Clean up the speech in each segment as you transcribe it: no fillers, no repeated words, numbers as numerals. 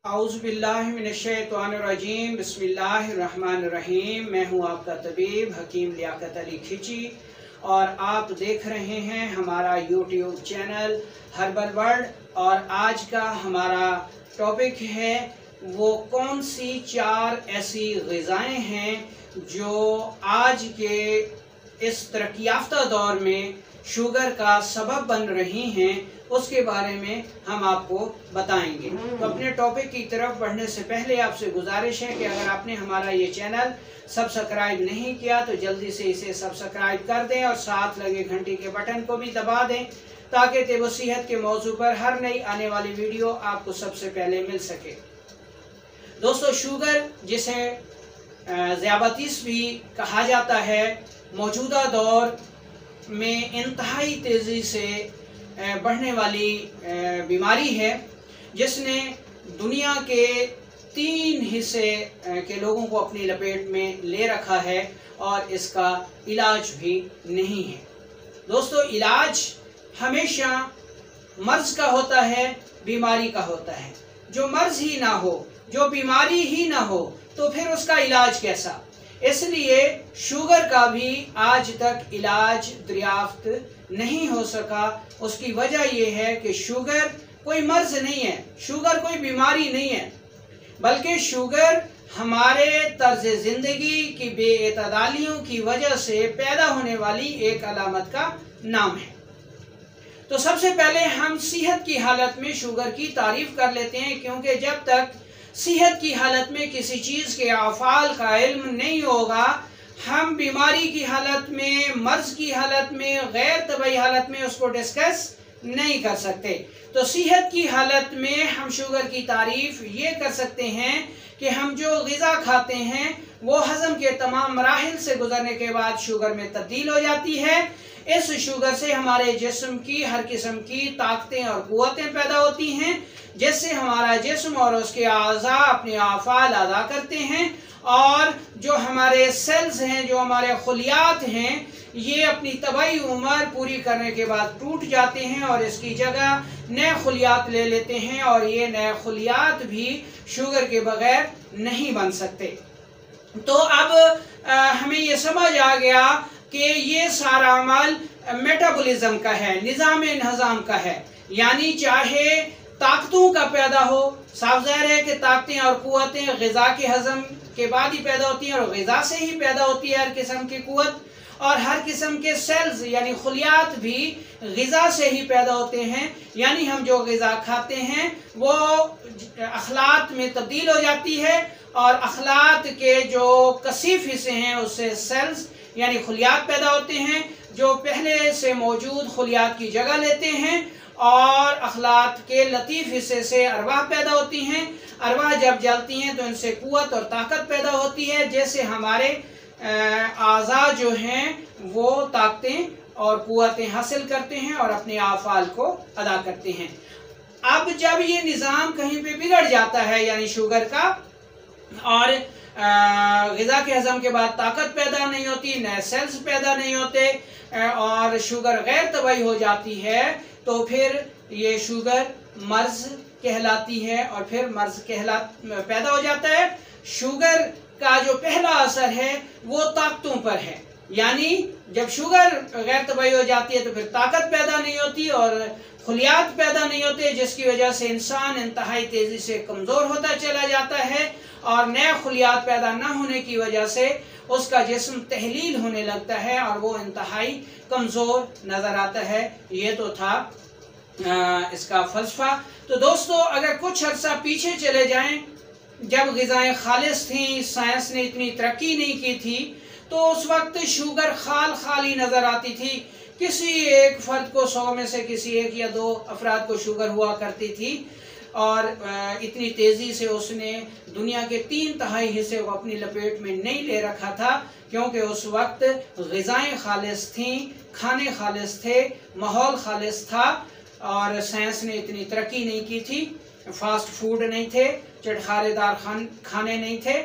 औज़ुबिल्लाहिमिनश्शैतानिर्रजीम बिस्मिल्लाहिर्रहमानिर्रहीम। मैं हूँ आपका तबीब हकीम लियाकत अली खिची और आप देख रहे हैं हमारा यूट्यूब चैनल हर्बल वर्ल्ड। और आज का हमारा टॉपिक है वो कौन सी 4 ऐसी ग़िज़ाएँ हैं जो आज के इस तरक्की याफ्ता दौर में शुगर का सबब बन रही हैं, उसके बारे में हम आपको बताएंगे। तो अपने टॉपिक की तरफ बढ़ने से पहले आपसे गुजारिश है कि अगर आपने हमारा ये चैनल सब्सक्राइब नहीं किया तो जल्दी से इसे सब्सक्राइब कर दें और साथ लगे घंटी के बटन को भी दबा दें ताकि तिब सेहत के मौजू पर हर नई आने वाली वीडियो आपको सबसे पहले मिल सके। दोस्तों, शुगर जिसे ज़ियाबतीस भी कहा जाता है, मौजूदा दौर में इंतहाई तेज़ी से बढ़ने वाली बीमारी है जिसने दुनिया के 3 हिस्से के लोगों को अपनी लपेट में ले रखा है और इसका इलाज भी नहीं है। दोस्तों, इलाज हमेशा मर्ज का होता है, बीमारी का होता है। जो मर्ज ही ना हो, जो बीमारी ही ना हो, तो फिर उसका इलाज कैसा? इसलिए शुगर का भी आज तक इलाज दरियाफ्त नहीं हो सका। उसकी वजह यह है कि शुगर कोई मर्ज नहीं है, शुगर कोई बीमारी नहीं है, बल्कि शुगर हमारे तर्ज ज़िंदगी की बेएतदालियों की वजह से पैदा होने वाली एक अलामत का नाम है। तो सबसे पहले हम सेहत की हालत में शुगर की तारीफ कर लेते हैं, क्योंकि जब तक सेहत की हालत में किसी चीज़ के अफ़ाल का इल्म नहीं होगा, हम बीमारी की हालत में, मर्ज की हालत में, गैर तबई हालत में उसको डिस्कस नहीं कर सकते। तो सेहत की हालत में हम शुगर की तारीफ ये कर सकते हैं कि हम जो ग़िज़ा खाते हैं वो हज़म के तमाम मराहिल से गुजरने के बाद शुगर में तब्दील हो जाती है। इस शुगर से हमारे जिस्म की हर किस्म की ताकतें और क़ुव्वतें पैदा होती हैं, जिससे हमारा जिस्म और उसके आज़ा अपने आफ़ाल अदा करते हैं और जो हमारे सेल्स हैं, जो हमारे खुलियात हैं, ये अपनी तबाही उम्र पूरी करने के बाद टूट जाते हैं और इसकी जगह नए खुलियात ले लेते हैं और ये नए खुलियात भी शुगर के बगैर नहीं बन सकते। तो अब हमें ये समझ आ गया कि ये सारा अमल मेटाबॉलिज्म का है, निज़ाम का है। यानी चाहे ताकतों का पैदा हो, साफ ज़ाहिर है कि ताकतें और क़ुव्वतें ग़िज़ा के हज़म के बाद ही पैदा होती हैं और ग़िज़ा से ही पैदा होती है हर किस्म की क़ुव्वत, और हर किस्म के सेल्स यानी खुलियात भी ग़िज़ा से ही पैदा होते हैं। यानी हम जो ग़िज़ा खाते हैं वो अखलात में तब्दील हो जाती है और अखलात के जो कसीफ हिस्से हैं उससे सेल्स यानी खुलियात पैदा होते हैं, जो पहले से मौजूद खुलियात की जगह लेते हैं, और अखलात के लतीफ़ हिस्से से अरवाह पैदा होती हैं। अरवाह जब जलती हैं तो इनसे क़ुव्वत और ताकत पैदा होती है, जैसे हमारे आज़ा जो हैं वो ताकतें और क़ुव्वतें हासिल करते हैं और अपने आफ़ाल को अदा करते हैं। अब जब ये निज़ाम कहीं पे बिगड़ जाता है यानी शुगर का, और ग़िज़ा के हज़म के बाद ताकत पैदा नहीं होती, नए सेल्स पैदा नहीं होते और शुगर गैर तबाही हो जाती है, तो फिर ये शुगर मर्ज कहलाती है और फिर मर्ज पैदा हो जाता है। शुगर का जो पहला असर है वो ताकतों पर है, यानी जब शुगर गैर तबाही हो जाती है तो फिर ताकत पैदा नहीं होती और खुलियात पैदा नहीं होते, जिसकी वजह से इंसान इंतहाई तेज़ी से कमज़ोर होता चला जाता है और नए खुलियात पैदा न होने की वजह से उसका जिस्म तहलील होने लगता है और वो इंतहाई कमज़ोर नज़र आता है। ये तो था इसका फ़लसफ़ा। तो दोस्तों, अगर कुछ अर्सा पीछे चले जाएं, जब ग़िज़ाएँ खालिस थीं, साइंस ने इतनी तरक्की नहीं की थी, तो उस वक्त शुगर खाली नज़र आती थी। किसी एक फ़र्द को 100 में से किसी एक या 2 अफराद को शुगर हुआ करती थी और इतनी तेज़ी से उसने दुनिया के 3/4 हिस्से को अपनी लपेट में नहीं ले रखा था, क्योंकि उस वक्त ग़िज़ाएँ खालिस थीं, खाने खालिस थे, माहौल खालिस था और साइंस ने इतनी तरक्की नहीं की थी, फास्ट फूड नहीं थे, चटखारेदार खाने नहीं थे,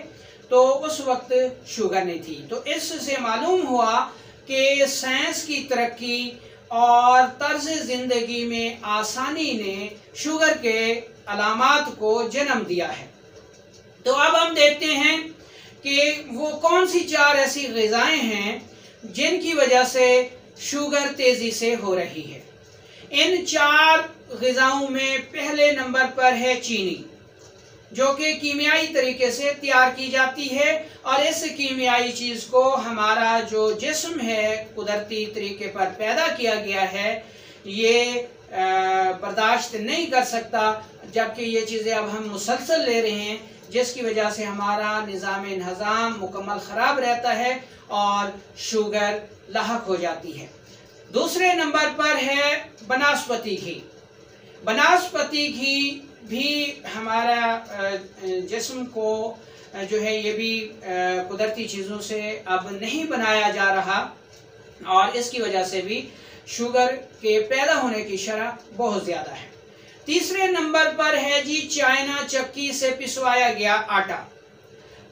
तो उस वक्त शुगर नहीं थी। तो इससे मालूम हुआ कि साइंस की तरक्की और तर्ज ज़िंदगी में आसानी ने शुगर के अलामात को जन्म दिया है। तो अब हम देखते हैं कि वो कौन सी 4 ऐसी ग़िज़ाएं हैं जिनकी वजह से शुगर तेज़ी से हो रही है। इन 4 ग़िज़ाओं में पहले नंबर पर है चीनी, जो कि कीमियाई तरीके से तैयार की जाती है और इस कीमियाई चीज़ को हमारा जो जिस्म है कुदरती तरीके पर पैदा किया गया है ये बर्दाश्त नहीं कर सकता, जबकि ये चीज़ें अब हम मुसलसल ले रहे हैं, जिसकी वजह से हमारा निज़ाम मुकम्मल ख़राब रहता है और शुगर लाहक हो जाती है। दूसरे नंबर पर है बनस्पति घी। बनस्पति घी भी हमारा जिस्म को जो है ये भी कुदरती चीज़ों से अब नहीं बनाया जा रहा और इसकी वजह से भी शुगर के पैदा होने की शरह बहुत ज़्यादा है। तीसरे नंबर पर है जी चाइना चक्की से पिसवाया गया आटा,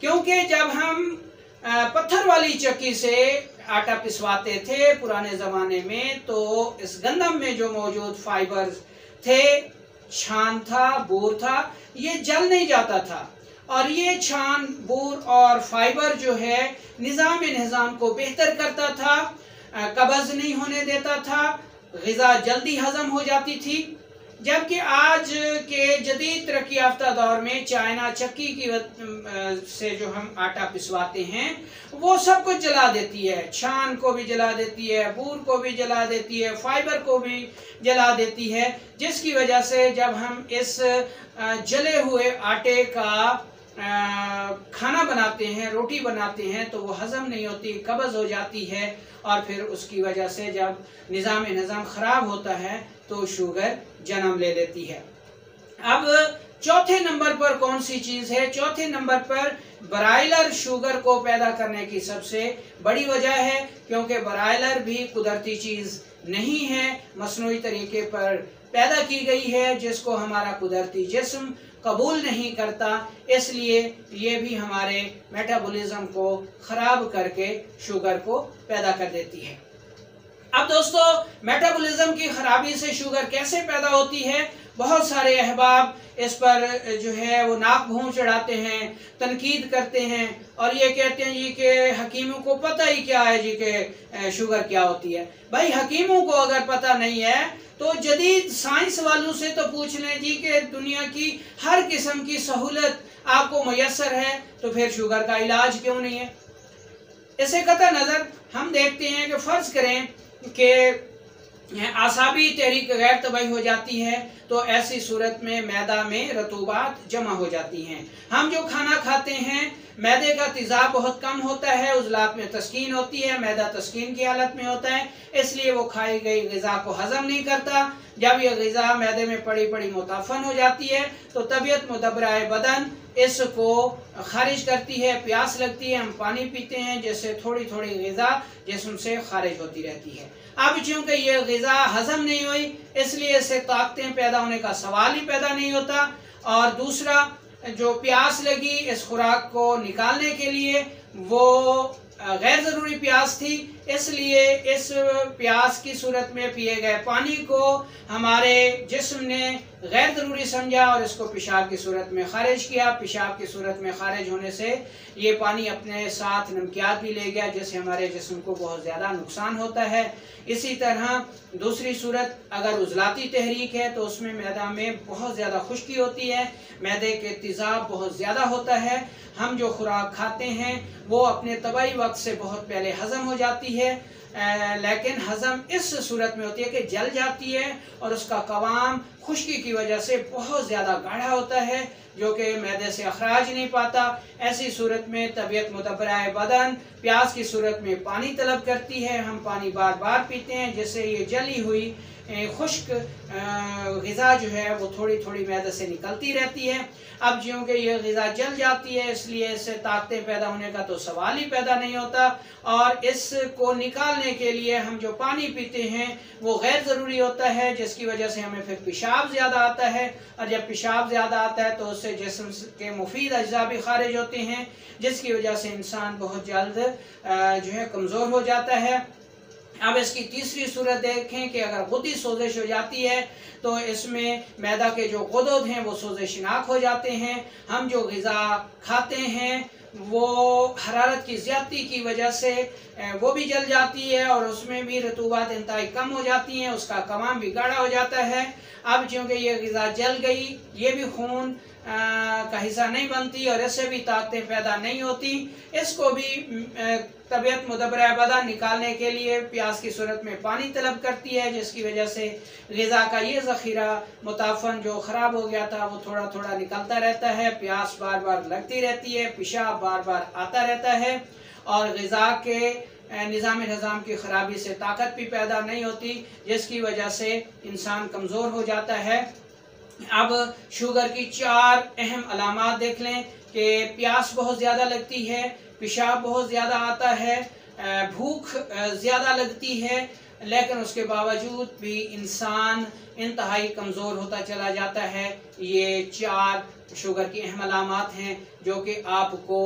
क्योंकि जब हम पत्थर वाली चक्की से आटा पिसवाते थे पुराने ज़माने में तो इस गंदम में जो मौजूद फाइबर्स थे, छान था, बूर था, ये जल नहीं जाता था और ये छान, बूर और फाइबर जो है निज़ाम को बेहतर करता था, कब्ज़ नहीं होने देता था, ग़िज़ा जल्दी हज़म हो जाती थी। जबकि आज के जदीद तरक्की याफ्ता दौर में चाइना चक्की की से जो हम आटा पिसवाते हैं वो सब कुछ जला देती है, छान को भी जला देती है, बूर को भी जला देती है, फाइबर को भी जला देती है, जिसकी वजह से जब हम इस जले हुए आटे का खाना बनाते हैं, रोटी बनाते हैं तो वो हज़म नहीं होती, कब्ज़ हो जाती है और फिर उसकी वजह से जब निज़ाम ख़राब होता है तो शुगर जन्म ले लेती है। अब चौथे नंबर पर कौन सी चीज़ है? चौथे नंबर पर ब्रायलर शुगर को पैदा करने की सबसे बड़ी वजह है, क्योंकि ब्रायलर भी कुदरती चीज़ नहीं है, मसनूई तरीके पर पैदा की गई है जिसको हमारा कुदरती जिस्म कबूल नहीं करता, इसलिए ये भी हमारे मेटाबॉलिज्म को ख़राब करके शुगर को पैदा कर देती है। अब दोस्तों, मेटाबॉलिज्म की खराबी से शुगर कैसे पैदा होती है? बहुत सारे अहबाब इस पर जो है वो नाक भौं चढ़ाते हैं, तनकीद करते हैं और ये कहते हैं जी कि हकीमों को पता ही क्या है जी कि शुगर क्या होती है। भाई, हकीमों को अगर पता नहीं है तो जदीद साइंस वालों से तो पूछ लें जी कि दुनिया की हर किस्म की सहूलत आपको मुयस्सर है, तो फिर शुगर का इलाज क्यों नहीं है? इसे कतई नज़र हम देखते हैं कि फ़र्ज़ करें कि आसाबी तहरीक गैर तबाही हो जाती है तो ऐसी सूरत में मैदा में रतूबात जमा हो जाती हैं। हम जो खाना खाते हैं मैदे का तेज़ाब बहुत कम होता है, उज़लात में तस्कीन होती है, मैदा तस्कीन की हालत में होता है, इसलिए वो खाई गई ग़िज़ा को हज़म नहीं करता। जब यह ग़िज़ा मैदे में पड़ी पड़ी मुताफ़न हो जाती है तो तबीयत मुदब्बराए बदन इसको खारिज करती है, प्यास लगती है, हम पानी पीते हैं, जैसे थोड़ी थोड़ी ग़िज़ा जिस्म से खारिज होती रहती है। अब चूँकि ये ग़िज़ा हज़म नहीं हुई इसलिए इससे ताकतें पैदा होने का सवाल ही पैदा नहीं होता। और दूसरा, जो प्यास लगी इस खुराक को निकालने के लिए वो गैर ज़रूरी प्यास थी, इसलिए इस प्यास की सूरत में पिए गए पानी को हमारे जिस्म ने गैर ज़रूरी समझा और इसको पेशाब की सूरत में खारिज किया। पेशाब की सूरत में खारिज होने से ये पानी अपने साथ नमकियात भी ले गया, जिससे हमारे जिस्म को बहुत ज़्यादा नुकसान होता है। इसी तरह दूसरी सूरत, अगर उज़लाती तहरीक है तो उसमें मैदा में बहुत ज़्यादा खुश्की होती है, मैदे के तेज़ाब बहुत ज़्यादा होता है। हम जो खुराक खाते हैं वो अपने तबाई वक्त से बहुत पहले हज़म हो जाती है, लेकिन हज़म इस सूरत में होती है कि जल जाती है और उसका कवाम खुश्की की वजह से बहुत ज़्यादा गाढ़ा होता है जो कि मैदे से अखराज नहीं पाता। ऐसी सूरत में तबीयत मुदब्बराए बदन प्यास की सूरत में पानी तलब करती है, हम पानी बार बार पीते हैं, जिससे ये जली हुई खुश्क ग़िज़ा जो है वो थोड़ी थोड़ी मैदे से निकलती रहती है। अब क्योंकि ये ग़िज़ा जल जाती है इसलिए इससे ताकतें पैदा होने का तो सवाल ही पैदा नहीं होता और इसको निकालने के लिए हम जो पानी पीते हैं वो गैर ज़रूरी होता है, जिसकी वजह से हमें फिर पेशाब ज़्यादा आता है और जब पेशाब ज़्यादा आता है तो उससे जिस्म के मुफीद अज्जा भी खारिज होते हैं, जिसकी वजह से इंसान बहुत जल्द जो है कमज़ोर हो जाता है। अब इसकी तीसरी सूरत देखें कि अगर गुद्दी सोजिश हो जाती है तो इसमें मैदा के जो गुदद हैं वो सोजिशनाक हो जाते हैं। हम जो ग़िज़ा खाते हैं वो हरारत की ज़्यादती की वजह से वो भी जल जाती है और उसमें भी रतूबात इंतहाई कम हो जाती हैं, उसका कमाम भी गाढ़ा हो जाता है। अब चूँकि ये ग़िज़ा जल गई, ये भी खून का हिस्सा नहीं बनती और इससे भी ताकतें पैदा नहीं होती। इसको भी तबीयत मुदब्बरा बदन निकालने के लिए प्यास की सूरत में पानी तलब करती है, जिसकी वजह से ग़िज़ा का ये ज़ख़ीरा मुताफ़न जो ख़राब हो गया था वो थोड़ा थोड़ा निकलता रहता है, प्यास बार बार लगती रहती है, पेशाब बार बार आता रहता है और ग़िज़ा के निज़ाम की ख़राबी से ताकत भी पैदा नहीं होती, जिसकी वजह से इंसान कमज़ोर हो जाता है। अब शुगर की 4 अहम अलामात देख लें कि प्यास बहुत ज़्यादा लगती है, पेशाब बहुत ज़्यादा आता है, भूख ज़्यादा लगती है, लेकिन उसके बावजूद भी इंसान इंतहाई कमज़ोर होता चला जाता है। ये 4 शुगर की अहम अलामात हैं जो कि आपको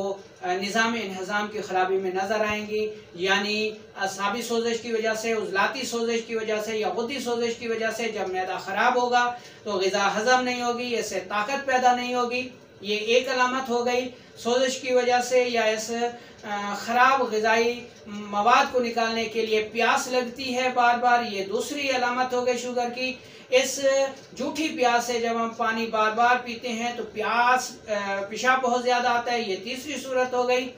निज़ाम की ख़राबी में नज़र आएंगी, यानी असाबी सोजिश की वजह से, उज़लाती सोजिश की वजह से या गुद्दी सोजिश की वजह से जब मैदा ख़राब होगा तो ग़िज़ा हज़म नहीं होगी, इससे ताकत पैदा नहीं होगी। ये एक अलामत हो गई सोजिश की वजह से या इस ख़राब ग़िज़ाई मवाद को निकालने के लिए प्यास लगती है बार बार, ये दूसरी अलामत हो गई शुगर की। इस झूठी प्यास से जब हम पानी बार बार पीते हैं तो पेशाब बहुत ज़्यादा आता है, ये तीसरी सूरत हो गई।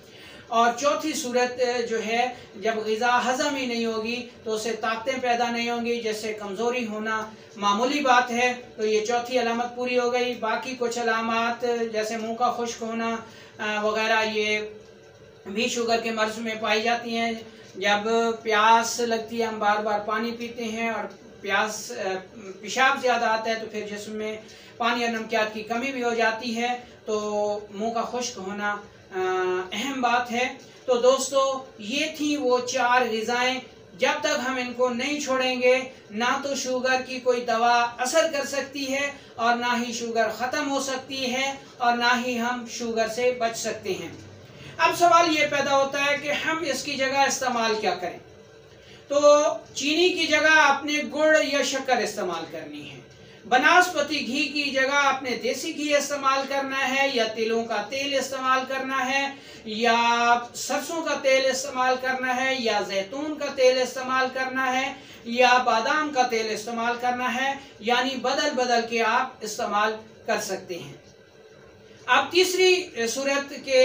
और चौथी सूरत जो है, जब ग़िज़ा हज़म ही नहीं होगी तो उससे ताकतें पैदा नहीं होंगी, जैसे कमज़ोरी होना मामूली बात है। तो ये चौथी अलामत पूरी हो गई। बाकी कुछ अलामत जैसे मुंह का खुश्क होना वगैरह ये भी शुगर के मर्ज़ में पाई जाती हैं। जब प्यास लगती है, हम बार बार पानी पीते हैं और पेशाब ज़्यादा आता है तो फिर जिस्म में पानी और नमकियात की कमी भी हो जाती है, तो मुंह का खुश्क होना अहम बात है। तो दोस्तों, ये थी वो 4 ग़िज़ाएँ, जब तक हम इनको नहीं छोड़ेंगे ना तो शुगर की कोई दवा असर कर सकती है और ना ही शुगर ख़त्म हो सकती है और ना ही हम शुगर से बच सकते हैं। अब सवाल ये पैदा होता है कि हम इसकी जगह इस्तेमाल क्या करें। तो चीनी की जगह आपने गुड़ या शक्कर इस्तेमाल करनी है, बनास्पति घी की जगह आपने देसी घी इस्तेमाल करना है या तिलों का तेल इस्तेमाल करना है या सरसों का तेल इस्तेमाल करना है या जैतून का तेल इस्तेमाल करना है या बादाम का तेल इस्तेमाल करना है, यानी बदल बदल के आप इस्तेमाल कर सकते हैं। अब तीसरी सूरत के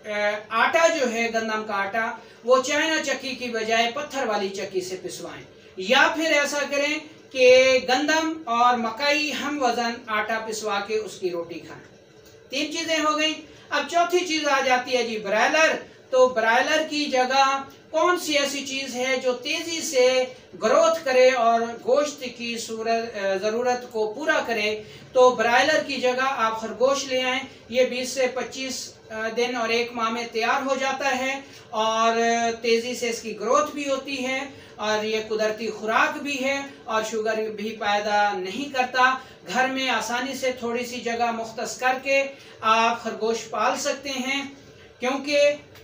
आटा जो है, गंदम का आटा, वो चाइना चक्की की बजाय पत्थर वाली चक्की से पिसवाएं, या फिर ऐसा करें कि गंदम और मकई हम वजन आटा पिसवा के उसकी रोटी खाएं। 3 चीजें हो गई। अब चौथी चीज आ जाती है जी ब्रायलर। तो ब्रायलर की जगह कौन सी ऐसी चीज है जो तेजी से ग्रोथ करे और गोश्त की ज़रूरत को पूरा करे। तो ब्रायलर की जगह आप खरगोश ले आएं। ये 20 से 25 दिन और 1 माह में तैयार हो जाता है और तेज़ी से इसकी ग्रोथ भी होती है और ये कुदरती खुराक भी है और शुगर भी पैदा नहीं करता। घर में आसानी से थोड़ी सी जगह मुख्तस करके आप खरगोश पाल सकते हैं, क्योंकि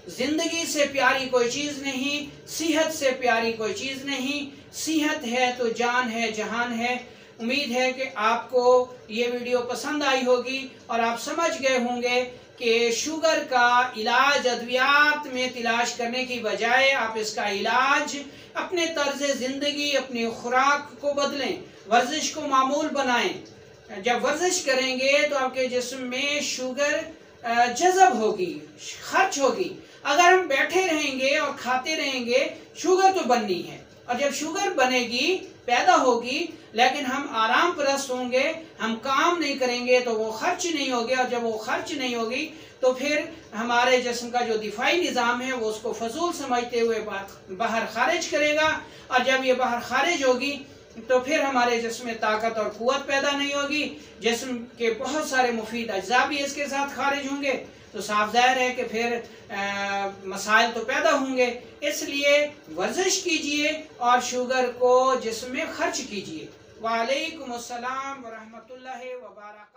ज़िंदगी से प्यारी कोई चीज़ नहीं, सेहत से प्यारी कोई चीज़ नहीं। सेहत है तो जान है, जहान है। उम्मीद है कि आपको ये वीडियो पसंद आई होगी और आप समझ गए होंगे कि शुगर का इलाज अद्वियात में तलाश करने की बजाय आप इसका इलाज अपने तर्ज ज़िंदगी, अपनी खुराक को बदलें, वर्जिश को मामूल बनाएं। जब वर्जिश करेंगे तो आपके जिस्म में शुगर जज़ब होगी, खर्च होगी। अगर हम बैठे रहेंगे और खाते रहेंगे, शुगर तो बननी है, और जब शुगर बनेगी, पैदा होगी, लेकिन हम आराम परस्त होंगे, हम काम नहीं करेंगे तो वो खर्च नहीं होगी, और जब वो खर्च नहीं होगी तो फिर हमारे जिस्म का जो दिफाई निज़ाम है वो उसको फजूल समझते हुए बाहर खारिज करेगा, और जब ये बाहर खारिज होगी तो फिर हमारे जिस्म में ताकत और क़ुव्वत पैदा नहीं होगी। जिस्म के बहुत सारे मुफीद अज्जा भी इसके साथ खारिज होंगे, तो साफ ज़ाहिर है कि फिर मसाइल तो पैदा होंगे। इसलिए वर्जिश कीजिए और शुगर को जिस्म में खर्च कीजिए। वालेकुम अस्सलाम व रहमतुल्लाहि व बरकातहू।